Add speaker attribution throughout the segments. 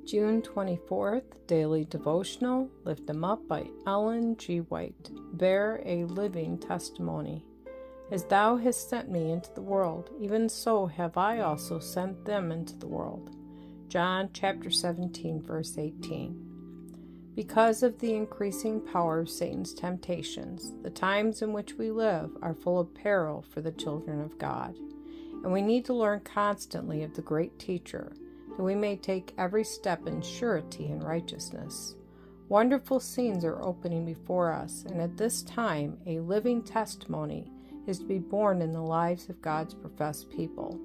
Speaker 1: June 24th, Daily Devotional, Lift 'em Up by Ellen G. White. Bear a living testimony. As thou hast sent me into the world, even so have I also sent them into the world. John chapter 17, verse 18. Because of the increasing power of Satan's temptations, the times in which we live are full of peril for the children of God, and we need to learn constantly of the great teacher, that we may take every step in surety and righteousness. Wonderful scenes are opening before us, and at this time a living testimony is to be born in the lives of God's professed people,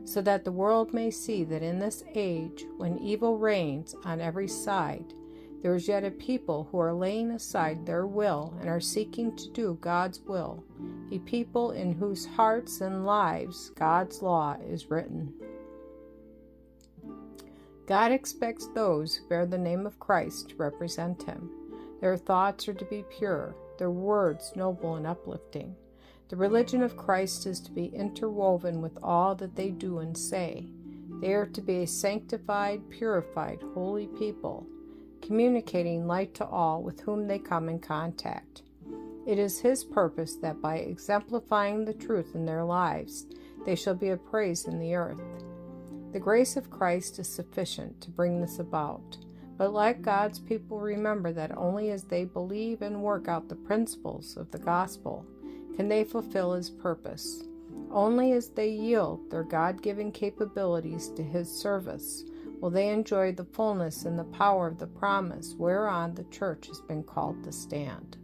Speaker 1: so that the world may see that in this age, when evil reigns on every side, there is yet a people who are laying aside their will and are seeking to do God's will, a people in whose hearts and lives God's law is written. God expects those who bear the name of Christ to represent Him. Their thoughts are to be pure, their words noble and uplifting. The religion of Christ is to be interwoven with all that they do and say. They are to be a sanctified, purified, holy people, communicating light to all with whom they come in contact. It is His purpose that by exemplifying the truth in their lives, they shall be a praise in the earth. The grace of Christ is sufficient to bring this about, but let God's people remember that only as they believe and work out the principles of the gospel can they fulfill His purpose. Only as they yield their God-given capabilities to His service will they enjoy the fullness and the power of the promise whereon the church has been called to stand.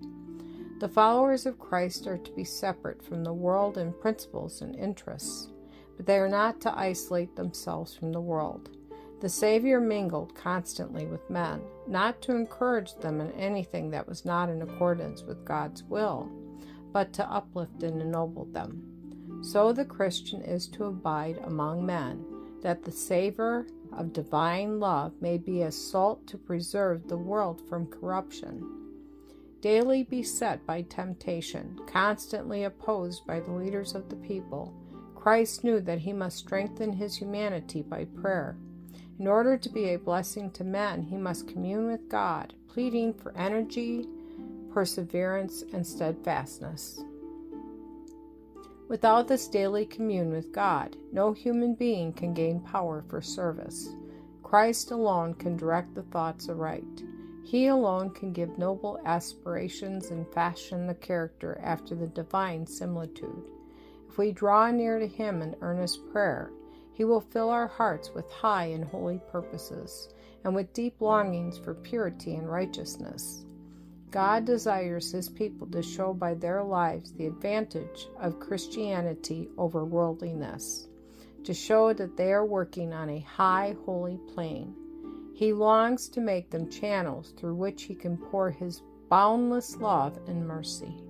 Speaker 1: The followers of Christ are to be separate from the world in principles and interests, but they are not to isolate themselves from the world. The Savior mingled constantly with men, not to encourage them in anything that was not in accordance with God's will, but to uplift and ennoble them. So the Christian is to abide among men, that the savor of divine love may be as salt to preserve the world from corruption. Daily beset by temptation, constantly opposed by the leaders of the people, Christ knew that He must strengthen His humanity by prayer. In order to be a blessing to men, He must commune with God, pleading for energy, perseverance, and steadfastness. Without this daily commune with God, no human being can gain power for service. Christ alone can direct the thoughts aright. He alone can give noble aspirations and fashion the character after the divine similitude. If we draw near to Him in earnest prayer, He will fill our hearts with high and holy purposes, and with deep longings for purity and righteousness. God desires His people to show by their lives the advantage of Christianity over worldliness, to show that they are working on a high, holy plane. He longs to make them channels through which He can pour His boundless love and mercy.